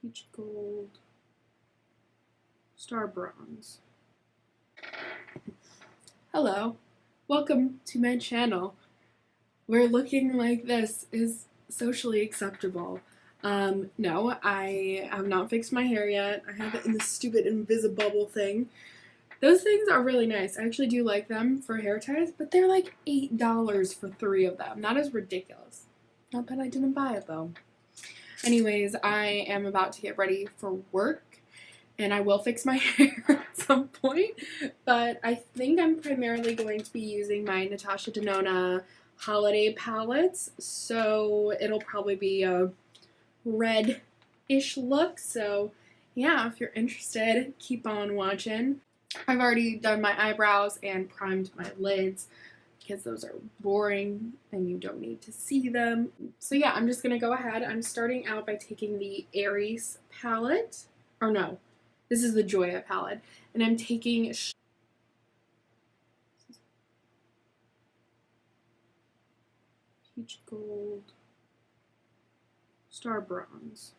peach gold, star bronze. Hello, welcome to my channel where looking like this is socially acceptable. No, I have not fixed my hair yet. I have it in the stupid invisible thing. Those things are really nice. I actually do like them for hair ties, but they're like $8 for 3 of them. That is ridiculous. Not that I didn't buy it though. Anyways, I am about to get ready for work and I will fix my hair at some point, but I think I'm primarily going to be using my Natasha Denona holiday palettes, so it'll probably be a red-ish look. So yeah, if you're interested, keep on watching. I've already done my eyebrows and primed my lids because those are boring and you don't need to see them. So yeah, I'm just gonna go ahead. I'm starting out by taking the Aries palette, or no, this is the Joya palette, and I'm taking peach gold, star bronze.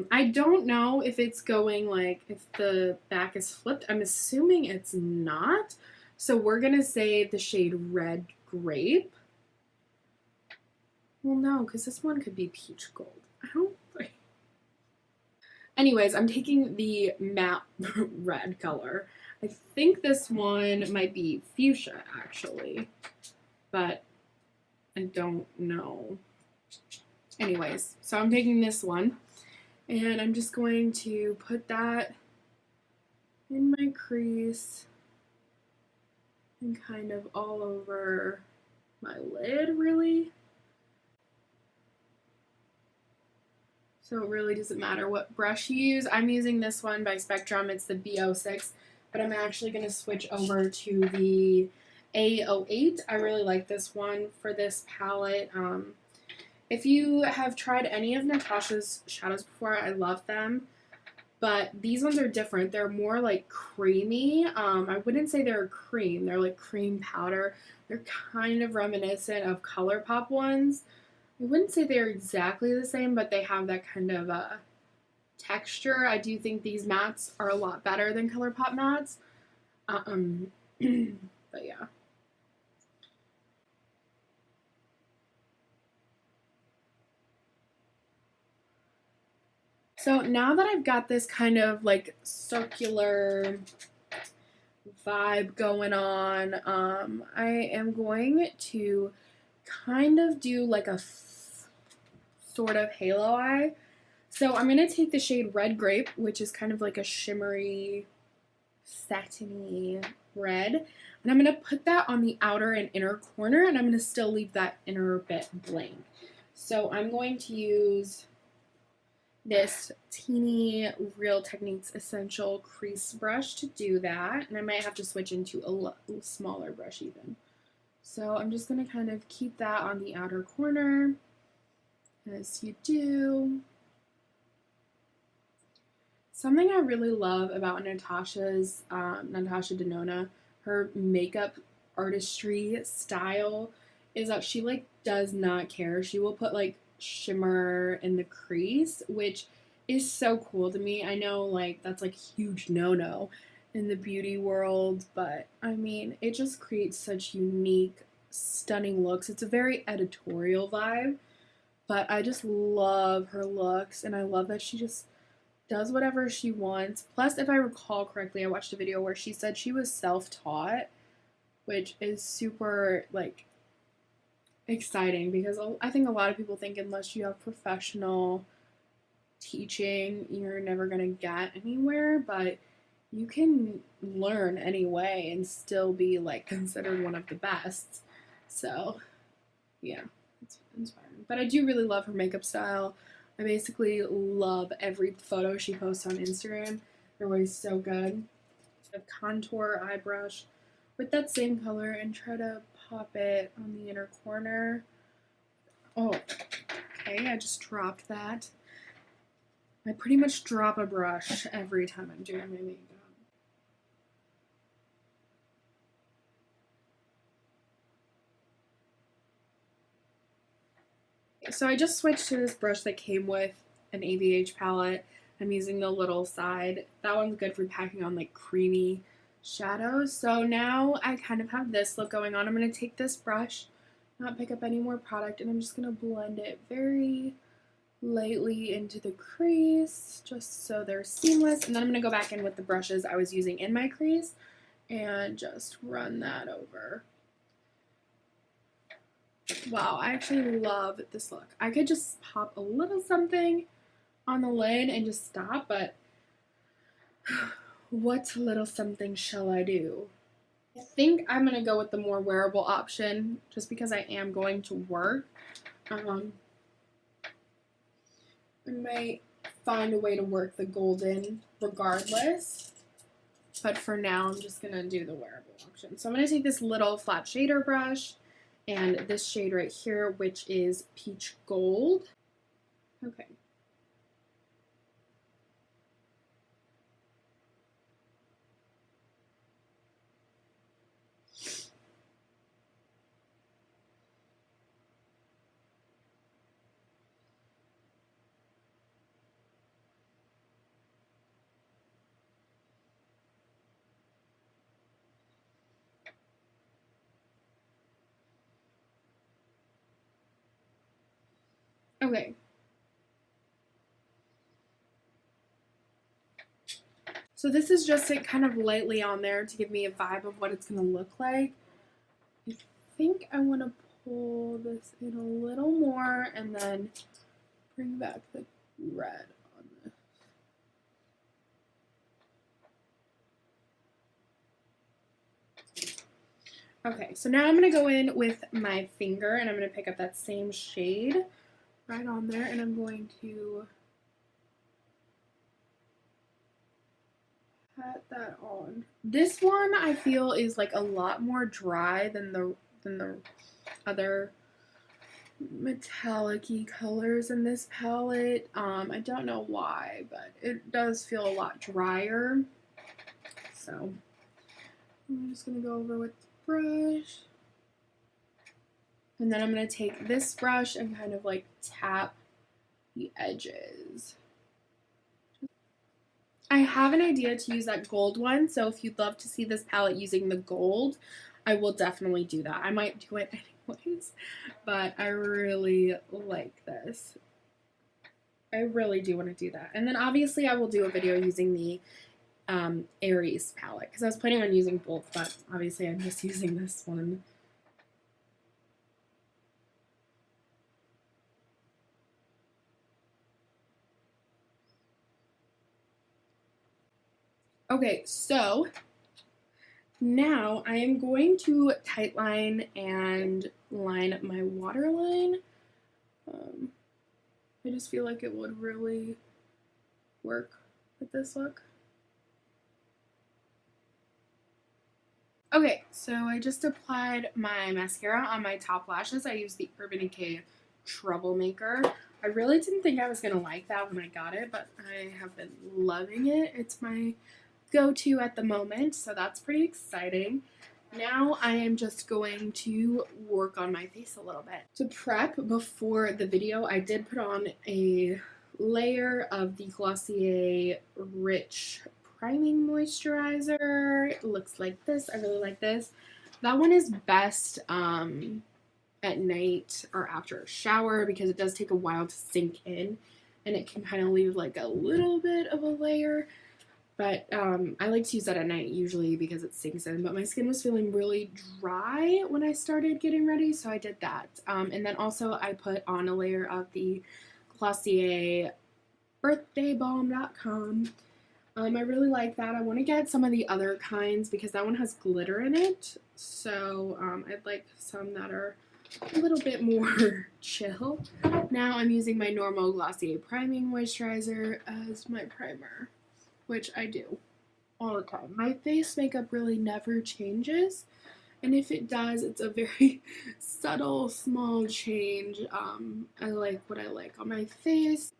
I don't know if it's going like, if the back is flipped. I'm assuming it's not. So we're gonna say the shade Red Grape. Well, no, because this one could be peach gold. I don't think. Anyways, I'm taking the matte red color. I think this one might be fuchsia, actually, but I don't know. Anyways, so I'm taking this one, and I'm just going to put that in my crease and kind of all over my lid, really. So it really doesn't matter what brush you use. I'm using this one by Spectrum. It's the B06, but I'm actually going to switch over to the A08. I really like this one for this palette. If you have tried any of Natasha's shadows before, I love them. But these ones are different. They're more like creamy. I wouldn't say they're cream. They're like cream powder. They're kind of reminiscent of ColourPop ones. I wouldn't say they're exactly the same, but they have that kind of texture. I do think these mattes are a lot better than ColourPop mattes. But yeah. So now that I've got this kind of like circular vibe going on, I am going to kind of do like a sort of halo eye. So I'm going to take the shade Red Grape, which is kind of like a shimmery, satiny red, and I'm going to put that on the outer and inner corner, and I'm going to still leave that inner bit blank. So I'm going to use this teeny Real Techniques Essential crease brush to do that, and I might have to switch into a smaller brush even. So I'm just going to kind of keep that on the outer corner, as you do. Something I really love about Natasha Denona, her makeup artistry style, is that she like does not care. She will put like shimmer in the crease, which is so cool to me. I know like that's like a huge no-no in the beauty world, but I mean, it just creates such unique, stunning looks. It's a very editorial vibe, but I just love her looks, and I love that she just does whatever she wants. Plus, if I recall correctly, I watched a video where she said she was self-taught, which is super like exciting, because I think a lot of people think unless you have professional teaching, you're never gonna get anywhere, but you can learn anyway and still be like considered one of the best. So yeah, it's inspiring. But I do really love her makeup style. I basically love every photo she posts on Instagram. They're always so good. A contour eye brush with that same color and try to pop it on the inner corner. Oh, okay, I just dropped that. I pretty much drop a brush every time I'm doing my makeup. So I just switched to this brush that came with an AVH palette. I'm using the little side. That one's good for packing on like creamy shadows. So now I kind of have this look going on. I'm going to take this brush, not pick up any more product, and I'm just going to blend it very lightly into the crease just so they're seamless. And then I'm going to go back in with the brushes I was using in my crease and just run that over. Wow, I actually love this look. I could just pop a little something on the lid and just stop, but what little something shall I do? I think I'm going to go with the more wearable option just because I am going to work. I might find a way to work the golden regardless, but for now I'm just going to do the wearable option. So I'm going to take this little flat shader brush and this shade right here, which is Peach Gold. Okay. Okay. So this is just it kind of lightly on there to give me a vibe of what it's going to look like. I think I want to pull this in a little more and then bring back the red on this. Okay, so now I'm going to go in with my finger and I'm going to pick up that same shade right on there, and I'm going to pat that on. This one I feel is like a lot more dry than the other metallic-y colors in this palette. I don't know why, but it does feel a lot drier. So I'm just gonna go over with the brush. And then I'm going to take this brush and kind of like tap the edges. I have an idea to use that gold one, so if you'd love to see this palette using the gold, I will definitely do that. I might do it anyways, but I really like this. I really do want to do that. And then obviously I will do a video using the Aries palette, because I was planning on using both, but obviously I'm just using this one. Okay, so now I am going to tightline and line my waterline. I just feel like it would really work with this look. Okay, so I just applied my mascara on my top lashes. I used the Urban Decay Troublemaker. I really didn't think I was going to like that when I got it, but I have been loving it. It's my go-to at the moment, so that's pretty exciting. Now I am just going to work on my face a little bit. To prep before the video, I did put on a layer of the Glossier Rich Priming Moisturizer. It looks like this. I really like this. That one is best at night or after a shower because it does take a while to sink in and it can kind of leave like a little bit of a layer. But I like to use that at night usually because it sinks in. But my skin was feeling really dry when I started getting ready, so I did that. And then also I put on a layer of the Glossier birthdaybalm.com. I really like that. I want to get some of the other kinds because that one has glitter in it. So I'd like some that are a little bit more chill. Now I'm using my normal Glossier Priming Moisturizer as my primer, which I do all the time. My face makeup really never changes, and if it does, it's a very subtle, small change. I like what I like on my face.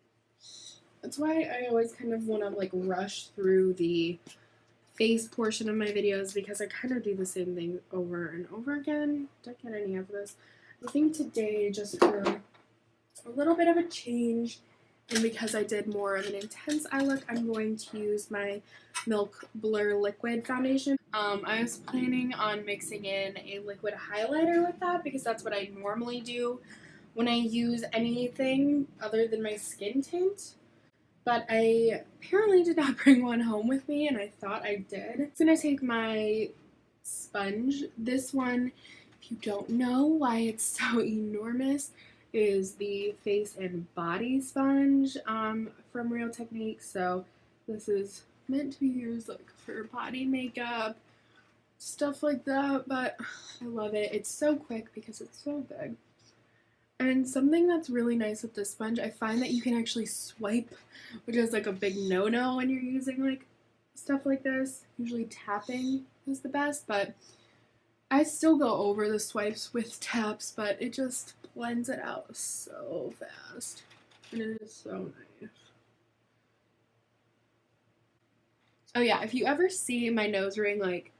That's why I always kind of want to like rush through the face portion of my videos because I kind of do the same thing over and over again. Did I get any of this? I think today, just for a little bit of a change, And because I did more of an intense eye look, I'm going to use my Milk Blur Liquid Foundation. I was planning on mixing in a liquid highlighter with that because that's what I normally do when I use anything other than my skin tint. But I apparently did not bring one home with me, and I thought I did. I'm gonna take my sponge. This one, if you don't know why it's so enormous, is the face and body sponge from Real Technique. So this is meant to be used like for body makeup, stuff like that, but I love it. It's so quick because it's so big. And something that's really nice with this sponge, I find that you can actually swipe, which is like a big no-no when you're using like stuff like this. Usually tapping is the best, but I still go over the swipes with taps, but it just blends it out so fast. And it is so nice. Oh yeah, if you ever see my nose ring like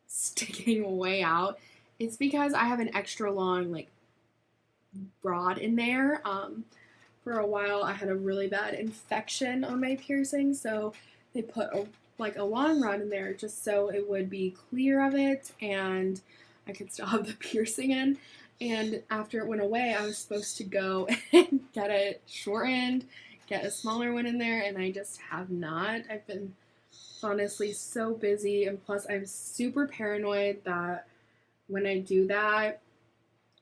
sticking way out, it's because I have an extra long like rod in there. For a while I had a really bad infection on my piercing, so they put a long rod in there just so it would be clear of it and I could still have the piercing in. And after it went away, I was supposed to go and get it shortened, get a smaller one in there, and I just have not. I've been honestly so busy, and plus I'm super paranoid that when I do that,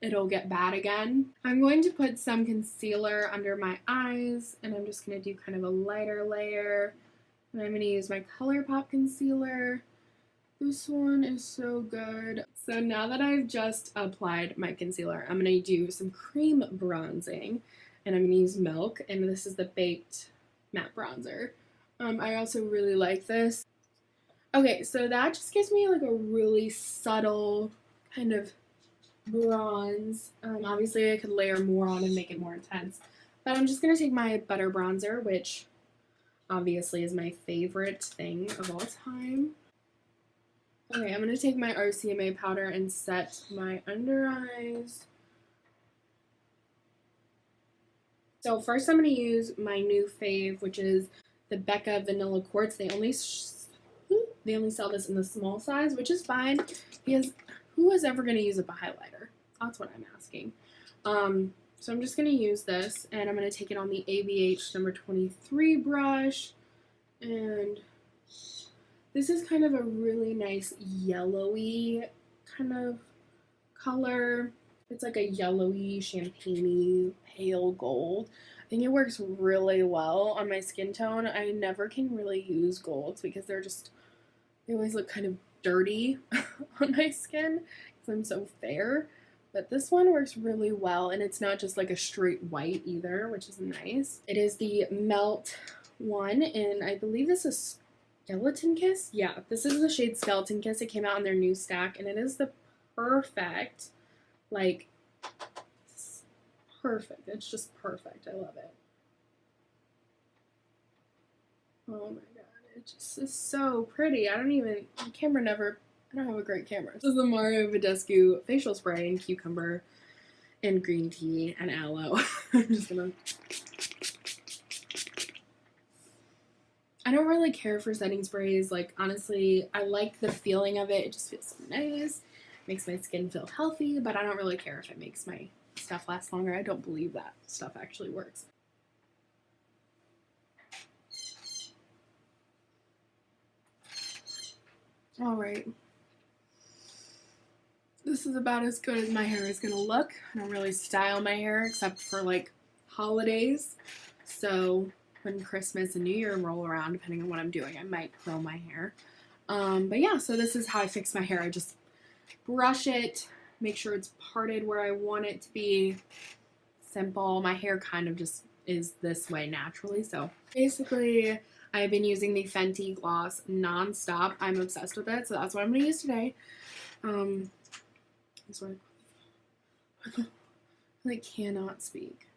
it'll get bad again. I'm going to put some concealer under my eyes, and I'm just going to do kind of a lighter layer. And I'm going to use my ColourPop concealer. This one is so good. So now that I've just applied my concealer, I'm going to do some cream bronzing. And I'm going to use Milk, and this is the Baked Matte Bronzer. I also really like this. Okay, so that just gives me like a really subtle kind of bronze. Obviously I could layer more on and make it more intense, but I'm just going to take my Butter Bronzer, which obviously is my favorite thing of all time. Okay, I'm going to take my RCMA powder and set my under eyes. So first I'm going to use my new fave, which is the Becca Vanilla Quartz. They only sell this in the small size, which is fine because who is ever going to use a highlighter? That's what I'm asking. So I'm just going to use this, and I'm going to take it on the ABH number 23 brush. And this is kind of a really nice yellowy kind of color. It's like a yellowy, champagne-y, pale gold. I think it works really well on my skin tone. I never can really use golds because they always look kind of dirty on my skin because I'm so fair. But this one works really well, and it's not just like a straight white either, which is nice. It is the Melt one, and I believe this is Skeleton Kiss. Yeah, this is the shade Skeleton Kiss. It came out in their new stack, and it is the perfect, like, perfect. It's just perfect. I love it. Oh my god, it just is so pretty. I don't have a great camera. This is the Mario Badescu facial spray in cucumber and green tea and aloe. I'm just gonna... I don't really care for setting sprays. Like, honestly, I like the feeling of it. It just feels so nice. Makes my skin feel healthy, but I don't really care if it makes my stuff last longer. I don't believe that stuff actually works. Alright. This is about as good as my hair is gonna look. I don't really style my hair except for like holidays. So when Christmas and New Year roll around, depending on what I'm doing, I might curl my hair. But yeah, so this is how I fix my hair. I just brush it, make sure it's parted where I want it to be. Simple. My hair kind of just is this way naturally. So basically, I've been using the Fenty gloss non-stop. I'm obsessed with it, so that's what I'm going to use today. Sorry. I cannot speak.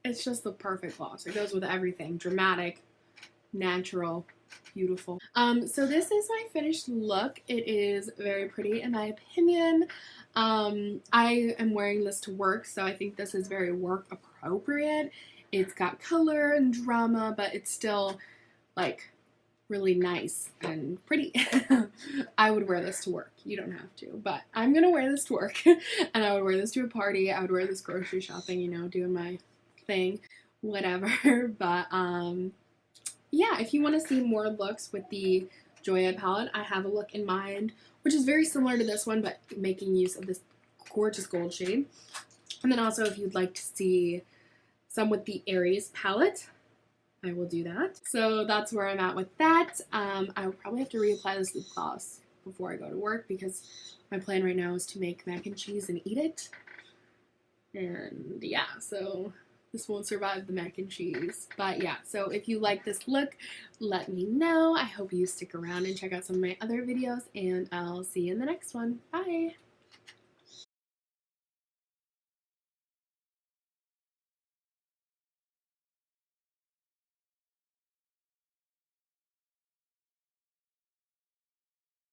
It's just the perfect gloss. It goes with everything. Dramatic, natural, beautiful. So this is my finished look. It is very pretty in my opinion. I am wearing this to work, so I think this is very work appropriate. It's got color and drama, but it's still like really nice and pretty. I would wear this to work. You don't have to, but I'm gonna wear this to work and I would wear this to a party. I would wear this grocery shopping, you know, doing my thing, whatever. But yeah, if you want to see more looks with the Joya palette, I have a look in mind, which is very similar to this one, but making use of this gorgeous gold shade. And then also if you'd like to see some with the Aries palette, I will do that. So that's where I'm at with that. I will probably have to reapply this lip gloss before I go to work because my plan right now is to make mac and cheese and eat it. And yeah, so this won't survive the mac and cheese. But yeah, so if you like this look, let me know. I hope you stick around and check out some of my other videos, and I'll see you in the next one. Bye!